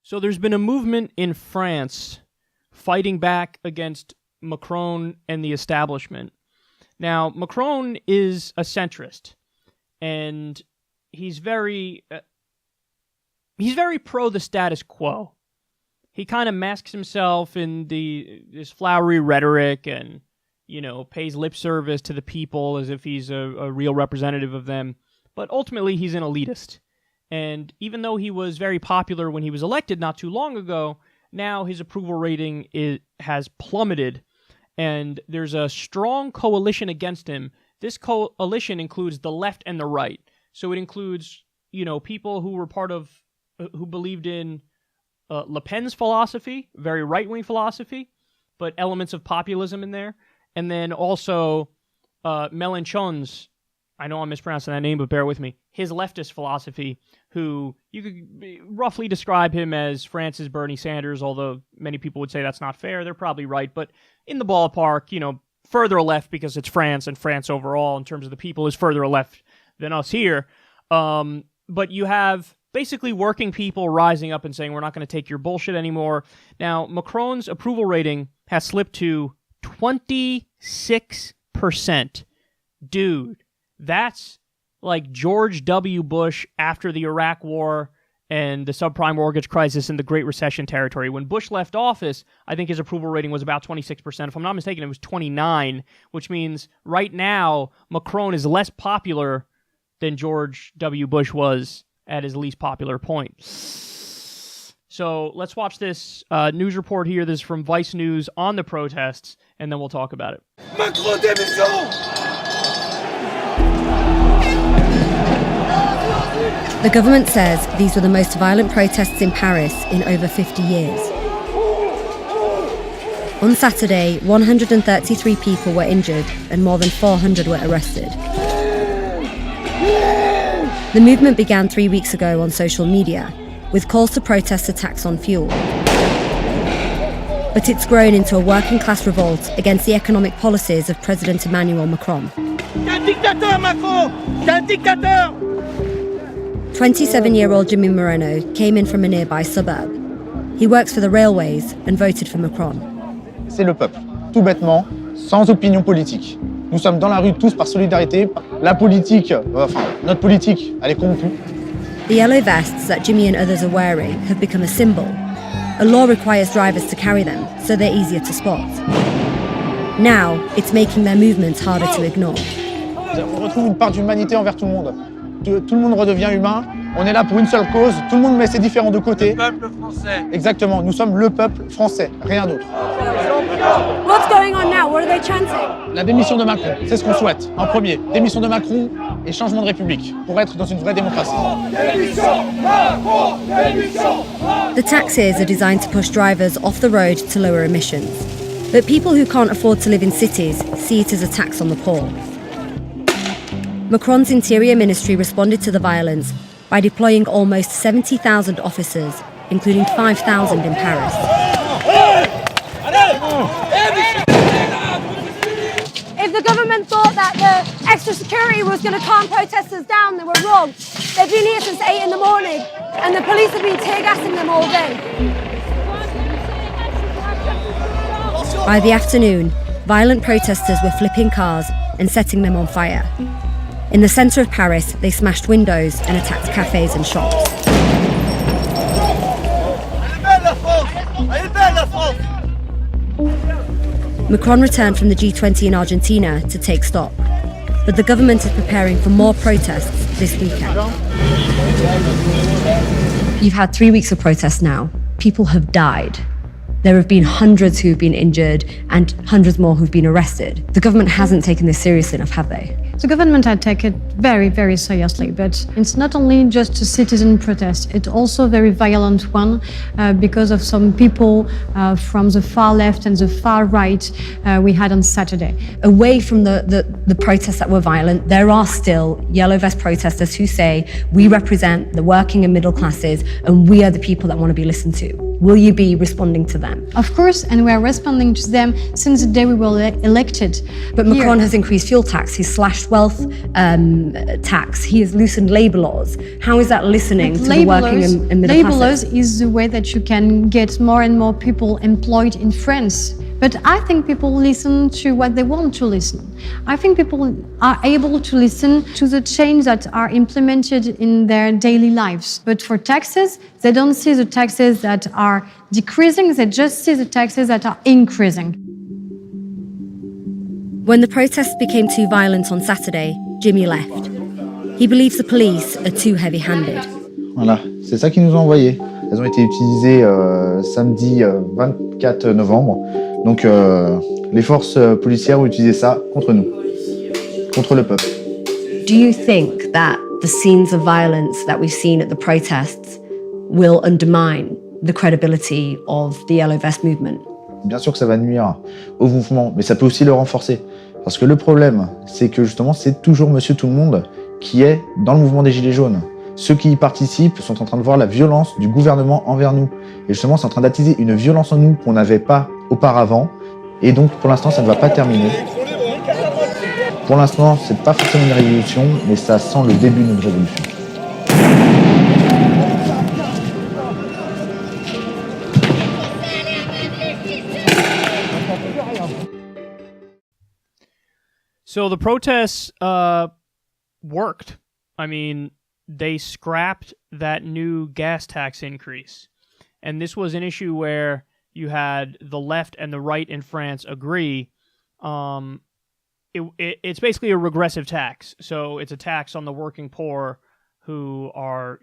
So there's been a movement in France fighting back against Macron and the establishment. Now, Macron is a centrist, and he's very pro the status quo. He kind of masks himself in this flowery rhetoric and, pays lip service to the people as if he's a real representative of them. But ultimately, he's an elitist. And even though he was very popular when he was elected not too long ago, now his approval rating has plummeted, and there's a strong coalition against him. This coalition includes the left and the right. So it includes, people who were who believed in Le Pen's philosophy, very right-wing philosophy, but elements of populism in there. And then also Mélenchon's, I know I'm mispronouncing that name, but bear with me, his leftist philosophy, who you could roughly describe him as France's Bernie Sanders, although many people would say that's not fair. They're probably right, but in the ballpark, further left because it's France, and France overall in terms of the people is further left than us here. But you have basically working people rising up and saying, we're not going to take your bullshit anymore. Now, Macron's approval rating has slipped to 26%. Dude, that's like George W. Bush after the Iraq War and the subprime mortgage crisis and the Great Recession territory. When Bush left office, I think his approval rating was about 26%. If I'm not mistaken, it was 29, which means right now Macron is less popular than George W. Bush was at his least popular point. So let's watch this news report here. This is from Vice News on the protests, and then we'll talk about it. Macron démission! The government says these were the most violent protests in Paris in over 50 years. On Saturday, 133 people were injured and more than 400 were arrested. The movement began 3 weeks ago on social media, with calls to protest attacks on fuel. But it's grown into a working-class revolt against the economic policies of President Emmanuel Macron. 27-year-old Jimmy Moreno came in from a nearby suburb. He works for the railways and voted for Macron. C'est le peuple, tout bêtement, sans opinion politique. Nous sommes dans la rue tous par solidarité. La politique, notre politique, elle est corrompue. The yellow vests that Jimmy and others are wearing have become a symbol. A law requires drivers to carry them, so they're easier to spot. Now, it's making their movements harder to ignore. On retrouve une part d'humanité envers tout le monde. Tout le monde redevient humain. On est là pour une seule cause. Tout le monde met ses différends de côté. Le peuple français. Exactement. Nous sommes le peuple français, rien d'autre. What's going on now? What are they chanting? La démission de Macron, c'est ce qu'on souhaite. En premier, démission de Macron et changement de République pour être dans une vraie démocratie. The taxes are designed to push drivers off the road to lower emissions. But people who can't afford to live in cities see it as a tax on the poor. Macron's Interior Ministry responded to the violence by deploying almost 70,000 officers, including 5,000 in Paris. If the government thought that the extra security was going to calm protesters down, they were wrong. They've been here since 8 in the morning, and the police have been tear gassing them all day. By the afternoon, violent protesters were flipping cars and setting them on fire. In the centre of Paris, they smashed windows and attacked cafes and shops. Macron returned from the G20 in Argentina to take stock, but the government is preparing for more protests this weekend. You've had 3 weeks of protests now. People have died. There have been hundreds who've been injured and hundreds more who've been arrested. The government hasn't taken this seriously enough, have they? The government had taken it very, very seriously, but it's not only just a citizen protest, it's also a very violent one because of some people from the far left and the far right we had on Saturday. Away from the protests that were violent, there are still yellow vest protesters who say, we represent the working and middle classes and we are the people that want to be listened to. Will you be responding to them? Of course, and we are responding to them since the day we were elected. But Macron has increased fuel tax, he's slashed slashed wealth tax. He has loosened labour laws. How is that listening to the working and middle labour classes? laws is the way that you can get more and more people employed in France. But I think people listen to what they want to listen. I think people are able to listen to the change that are implemented in their daily lives. But for taxes, they don't see the taxes that are decreasing, they just see the taxes that are increasing. When the protests became too violent on Saturday, Jimmy left. He believes the police are too heavy-handed. Voilà, c'est ça qu'ils nous ont envoyé. Elles ont été utilisées samedi 24 novembre. Donc les forces policières ont utilisé ça contre nous, contre le peuple. Do you think that the scenes of violence that we've seen at the protests will undermine the credibility of the Yellow Vest movement? Bien sûr que ça va nuire au mouvement, mais ça peut aussi le renforcer. Parce que le problème, c'est que justement, c'est toujours Monsieur Tout-le-Monde qui est dans le mouvement des Gilets jaunes. Ceux qui y participent sont en train de voir la violence du gouvernement envers nous. Et justement, c'est en train d'attiser une violence en nous qu'on n'avait pas auparavant. Et donc, pour l'instant, ça ne va pas terminer. Pour l'instant, c'est pas forcément une révolution, mais ça sent le début d'une révolution. So the protests worked. I mean, they scrapped that new gas tax increase. And this was an issue where you had the left and the right in France agree. It's basically a regressive tax. So it's a tax on the working poor who are,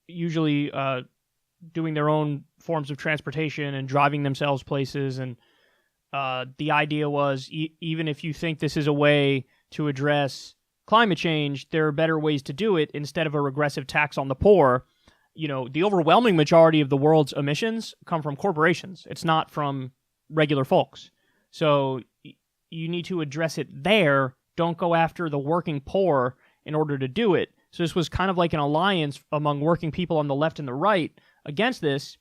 usually doing their own forms of transportation and driving themselves places. And the idea was, even if you think this is a way to address climate change, there are better ways to do it instead of a regressive tax on the poor. The overwhelming majority of the world's emissions come from corporations. It's not from regular folks. So you need to address it there. Don't go after the working poor in order to do it. So this was kind of like an alliance among working people on the left and the right against this.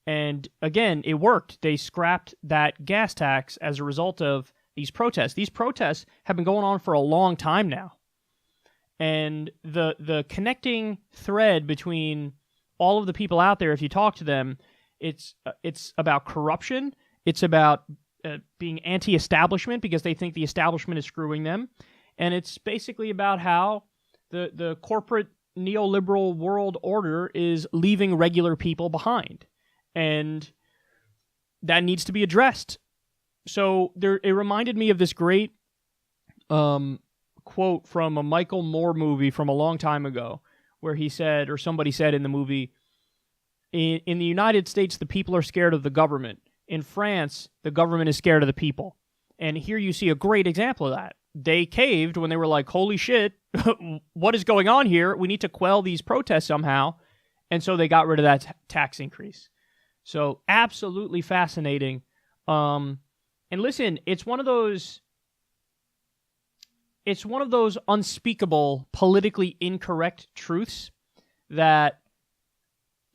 And again, it worked. They scrapped that gas tax as a result of these protests. These protests have been going on for a long time now. And the connecting thread between all of the people out there, if you talk to them, it's about corruption. It's about being anti-establishment because they think the establishment is screwing them. And it's basically about how the corporate neoliberal world order is leaving regular people behind. And that needs to be addressed. So it reminded me of this great quote from a Michael Moore movie from a long time ago, where he said, or somebody said in the movie, in the United States, the people are scared of the government. In France, the government is scared of the people. And here you see a great example of that. They caved when they were like, holy shit, what is going on here? We need to quell these protests somehow. And so they got rid of that tax increase. So absolutely fascinating. And listen, it's one of those unspeakable, politically incorrect truths that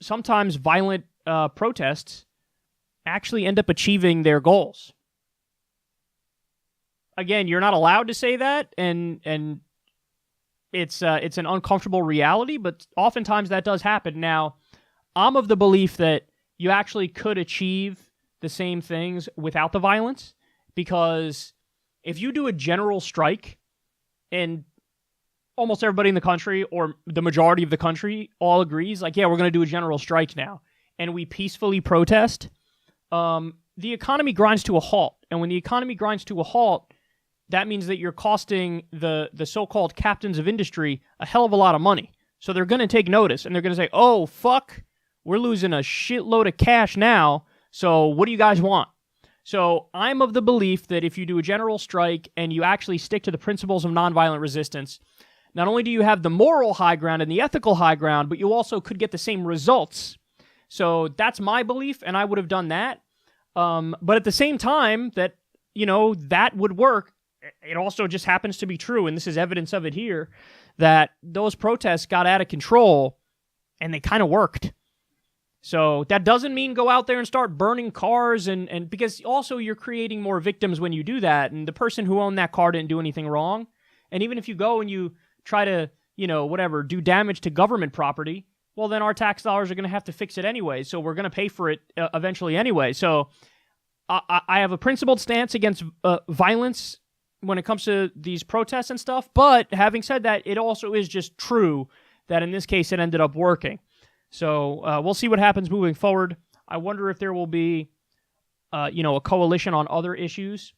sometimes violent protests actually end up achieving their goals. Again, you're not allowed to say that, and it's an uncomfortable reality, but oftentimes that does happen. Now, I'm of the belief that you actually could achieve the same things without the violence, because if you do a general strike and almost everybody in the country, or the majority of the country, all agrees, like, yeah, we're going to do a general strike now, and we peacefully protest, the economy grinds to a halt. And when the economy grinds to a halt, that means that you're costing the so-called captains of industry a hell of a lot of money. So they're going to take notice, and they're going to say, oh, fuck, we're losing a shitload of cash now, so what do you guys want? So I'm of the belief that if you do a general strike and you actually stick to the principles of nonviolent resistance, not only do you have the moral high ground and the ethical high ground, but you also could get the same results. So that's my belief, and I would have done that. But at the same time that, that would work, it also just happens to be true, and this is evidence of it here, that those protests got out of control, and they kind of worked. So that doesn't mean go out there and start burning cars and because also you're creating more victims when you do that. And the person who owned that car didn't do anything wrong. And even if you go and you try to, do damage to government property, well, then our tax dollars are going to have to fix it anyway. So we're going to pay for it eventually anyway. So I have a principled stance against violence when it comes to these protests and stuff. But having said that, it also is just true that in this case it ended up working. So we'll see what happens moving forward. I wonder if there will be, a coalition on other issues.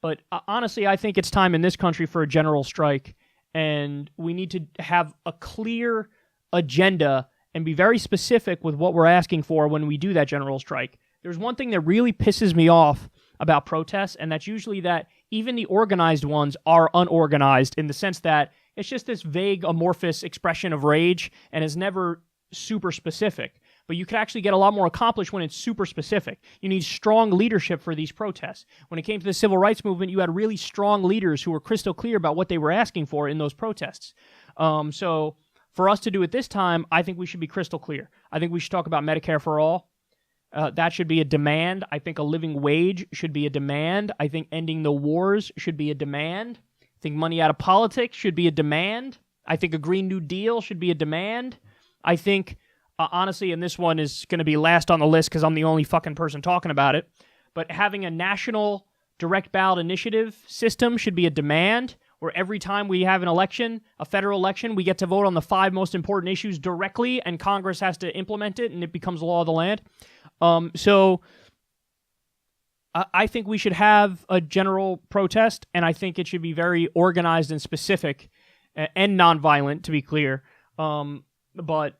But honestly, I think it's time in this country for a general strike. And we need to have a clear agenda and be very specific with what we're asking for when we do that general strike. There's one thing that really pisses me off about protests, and that's usually that even the organized ones are unorganized in the sense that it's just this vague, amorphous expression of rage and is never super specific. But you could actually get a lot more accomplished when it's super specific. You need strong leadership for these protests. When it came to the civil rights movement, you had really strong leaders who were crystal clear about what they were asking for in those protests. So for us to do it this time, I think we should be crystal clear. I think we should talk about Medicare for all. That should be a demand. I think a living wage should be a demand. I think ending the wars should be a demand. I think money out of politics should be a demand. I think a Green New Deal should be a demand. I think, honestly, and this one is going to be last on the list because I'm the only fucking person talking about it, but having a national direct ballot initiative system should be a demand where every time we have an election, a federal election, we get to vote on the 5 most important issues directly and Congress has to implement it and it becomes law of the land. So I think we should have a general protest, and I think it should be very organized and specific and nonviolent, to be clear. But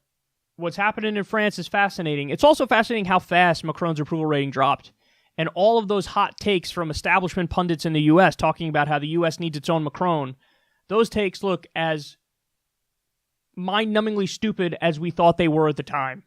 what's happening in France is fascinating. It's also fascinating how fast Macron's approval rating dropped. And all of those hot takes from establishment pundits in the U.S. talking about how the U.S. needs its own Macron, those takes look as mind-numbingly stupid as we thought they were at the time.